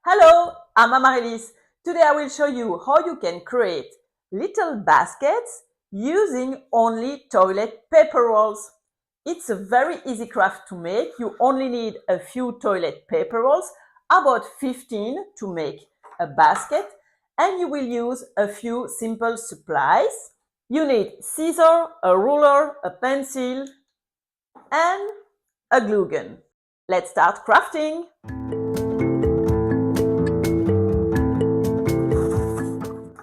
Hello, I'm Amaryllis. Today I will show you how you can create little baskets using only toilet paper rolls. It's a very easy craft to make. You only need a few toilet paper rolls, about 15 to make a basket, and you will use a few simple supplies. You need scissors, a ruler, a pencil, and a glue gun. Let's start crafting.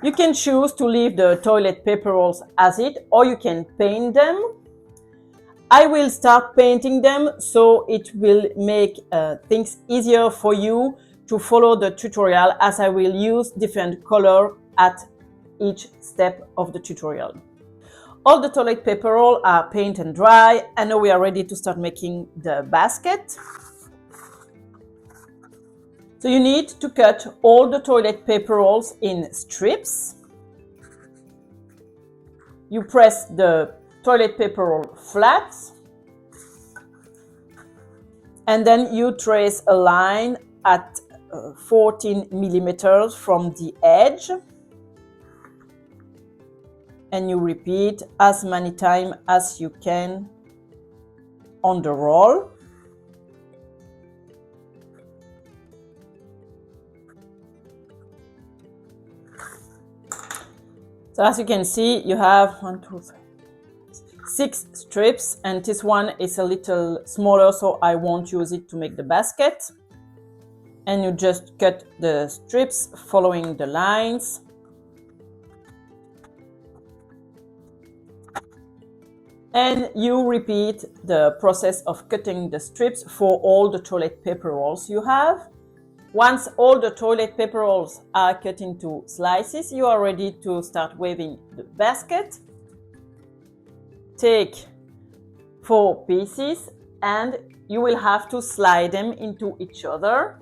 You can choose to leave the toilet paper rolls as it, or you can paint them. I will start painting them so it will make things easier for you to follow the tutorial, as I will use different color at each step of the tutorial. All the toilet paper rolls are painted and dry, and now we are ready to start making the basket. So you need to cut all the toilet paper rolls in strips. You press the toilet paper roll flat, and then you trace a line at 14 millimeters from the edge, and you repeat as many times as you can on the roll. So as you can see, you have 6 strips, and this one is a little smaller, so I won't use it to make the basket. And you just cut the strips following the lines. And you repeat the process of cutting the strips for all the toilet paper rolls you have. Once all the toilet paper rolls are cut into slices, you are ready to start weaving the basket. Take 4 pieces and you will have to slide them into each other.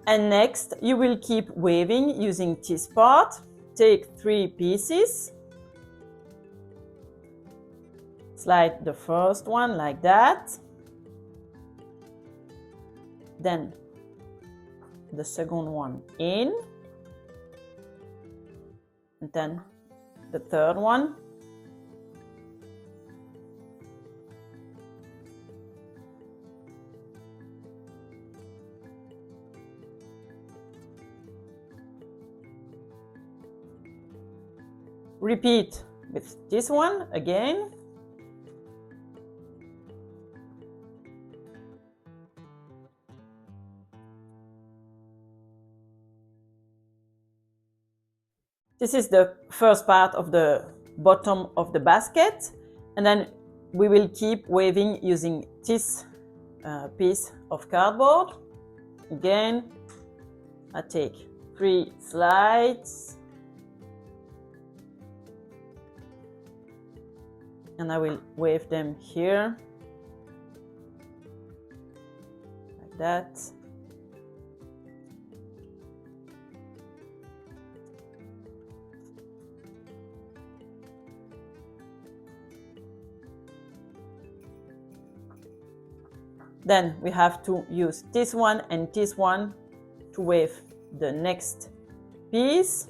And next, you will keep weaving using this part. Take 3 pieces. Slide the first one like that. Then the second one in. And then the third one. Repeat with this one again. This is the first part of the bottom of the basket, and then we will keep weaving using this piece of cardboard. Again, I take 3 slides. And I will weave them here, like that. Then we have to use this one and this one to weave the next piece.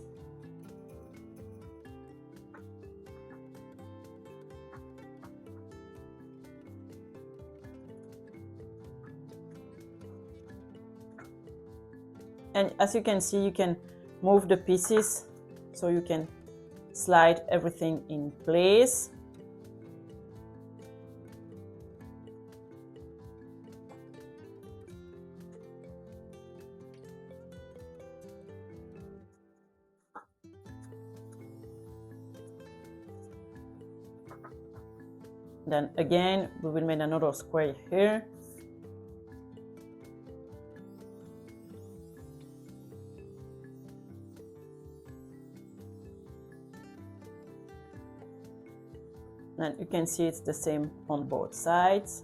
And as you can see, you can move the pieces so you can slide everything in place. Then again, we will make another square here. And you can see it's the same on both sides.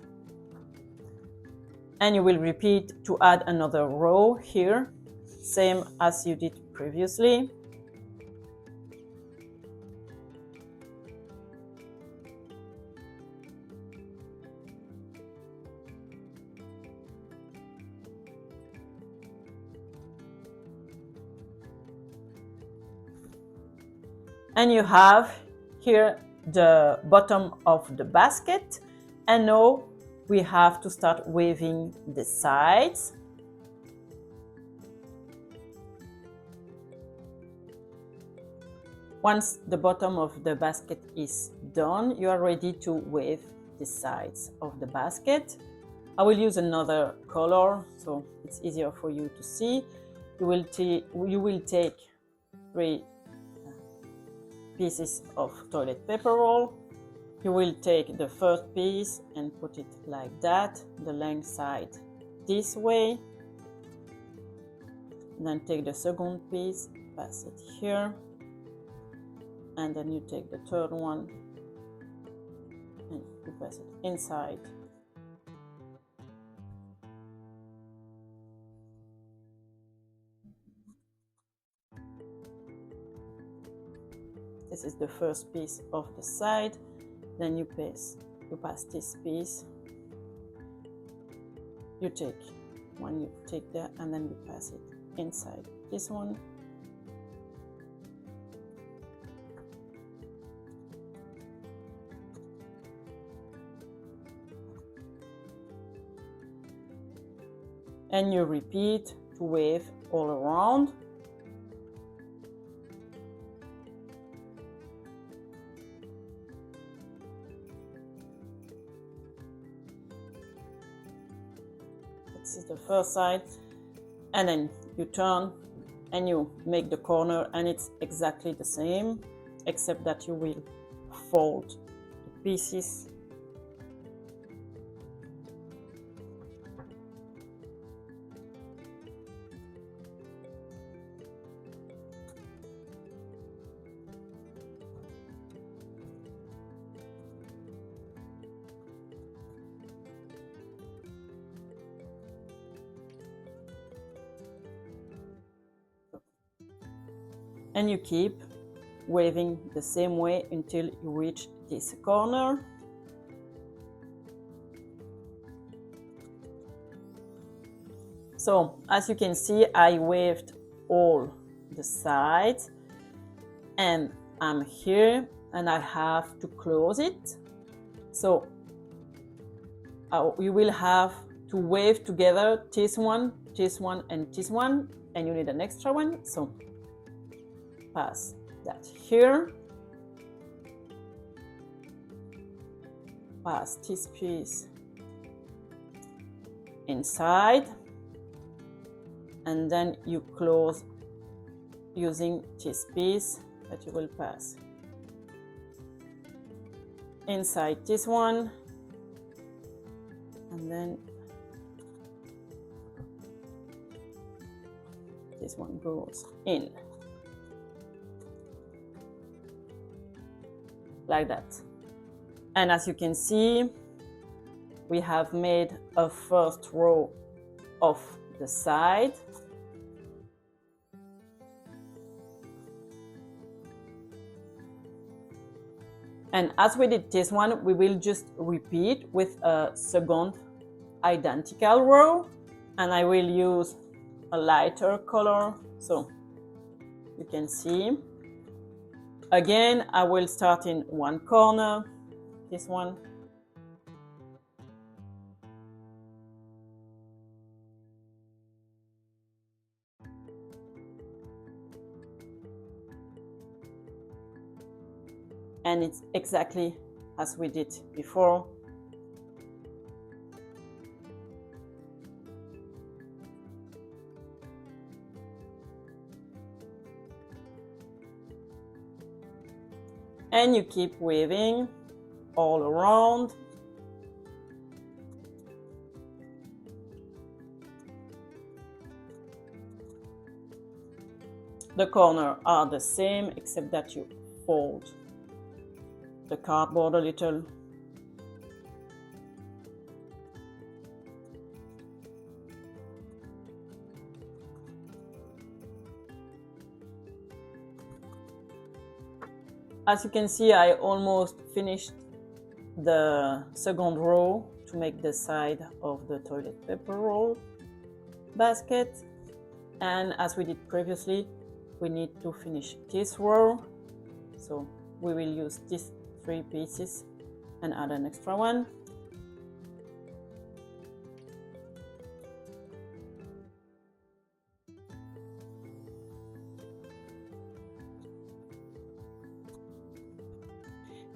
And you will repeat to add another row here, same as you did previously. And you have here the bottom of the basket. And now we have to start weaving the sides. Once the bottom of the basket is done, you are ready to weave the sides of the basket. I will use another color so it's easier for you to see. You will take 3 pieces of toilet paper roll. You will take the first piece and put it like that, the length side this way. Then take the second piece, pass it here, and then you take the third one and you pass it inside. This is the first piece of the side. Then you pass this piece. You take one, you take that, and then you pass it inside this one. And you repeat to weave all around. This is the first side, and then you turn and you make the corner, and it's exactly the same, except that you will fold the pieces. And you keep weaving the same way until you reach this corner. So as you can see, I weaved all the sides and I'm here and I have to close it. So you will have to weave together this one, and this one, and you need an extra one. So pass that here, pass this piece inside, and then you close using this piece that you will pass inside this one, and then this one goes in. Like that. And as you can see, we have made a first row of the side. And as we did this one, we will just repeat with a second identical row, and I will use a lighter color so you can see. Again, I will start in one corner, this one. And it's exactly as we did before. And you keep weaving all around. The corners are the same except that you fold the cardboard a little. As you can see, I almost finished the second row to make the side of the toilet paper roll basket. And as we did previously, we need to finish this row. So we will use these 3 pieces and add an extra one.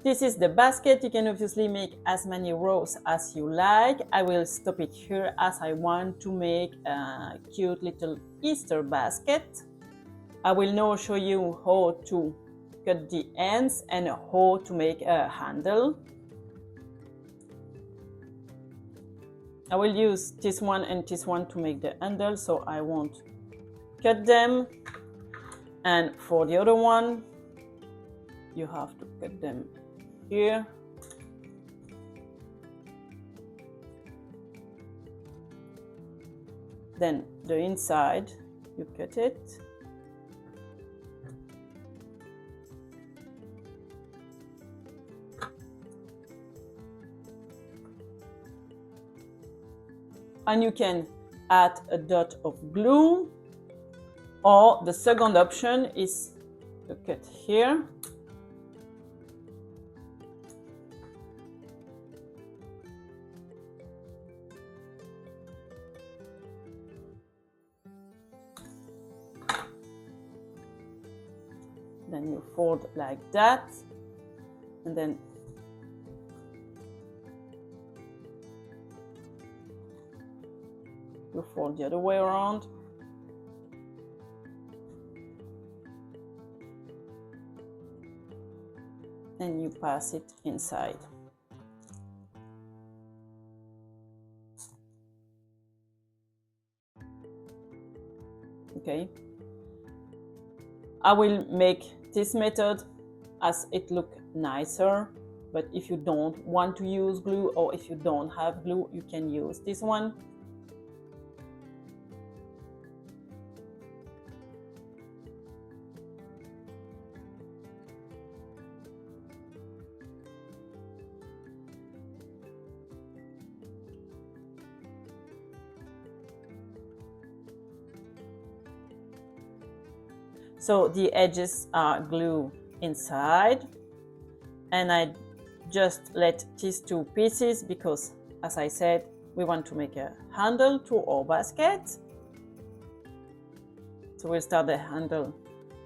This is the basket. You can obviously make as many rows as you like. I will stop it here as I want to make a cute little Easter basket. I will now show you how to cut the ends and how to make a handle. I will use this one and this one to make the handle, so I won't cut them. And for the other one, you have to cut them here. Then the inside, you cut it. And you can add a dot of glue, or the second option is to cut here. Then you fold like that, and then you fold the other way around. And you pass it inside. Okay. I will make this method as it look nicer, but if you don't want to use glue, or if you don't have glue, you can use this one. So the edges are glued inside, and I just let these 2 pieces because, as I said, we want to make a handle to our basket. So we'll start the handle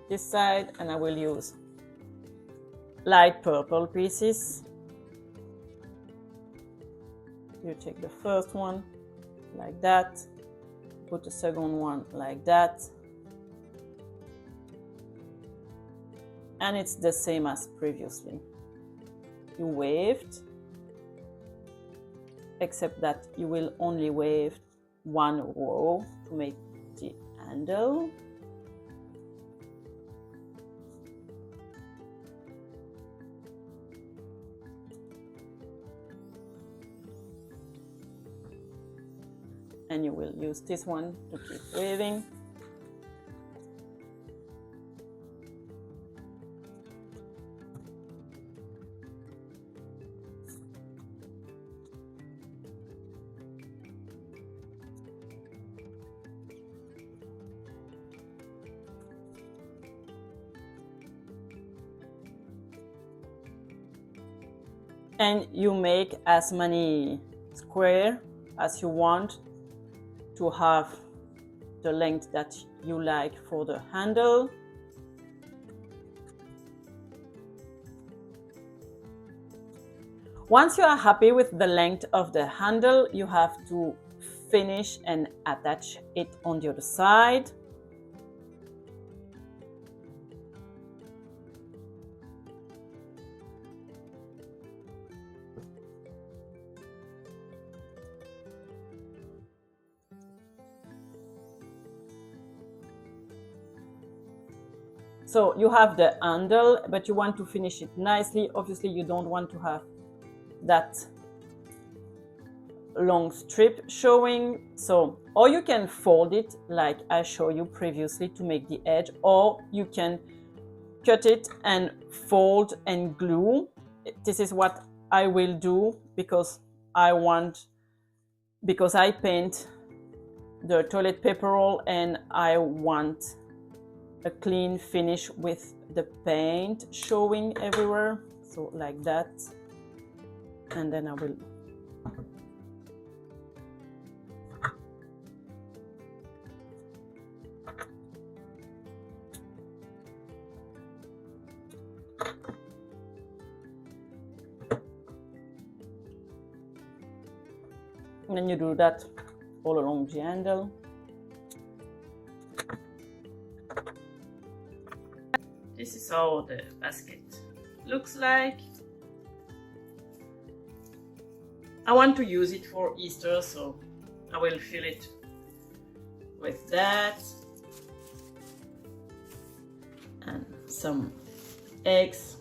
this side, and I will use light purple pieces. You take the first one like that, put the second one like that. And it's the same as previously. You waved, except that you will only wave 1 row to make the handle. And you will use this one to keep waving. And you make as many squares as you want to have the length that you like for the handle. Once you are happy with the length of the handle, you have to finish and attach it on the other side. So you have the handle, but you want to finish it nicely. Obviously you don't want to have that long strip showing. So, or you can fold it like I showed you previously to make the edge, or you can cut it and fold and glue. This is what I will do because I paint the toilet paper roll and I want a clean finish with the paint showing everywhere. So like that. And then I will and then you do that all along the handle. This is how the basket looks like. I want to use it for Easter, so I will fill it with that and some eggs.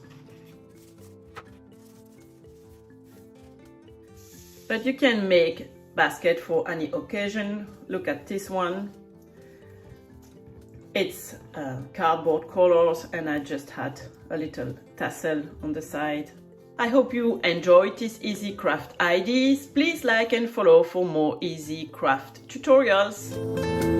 But you can make basket for any occasion. Look at this one. It's cardboard colors and I just had a little tassel on the side. I hope you enjoyed these easy craft ideas. Please like and follow for more easy craft tutorials.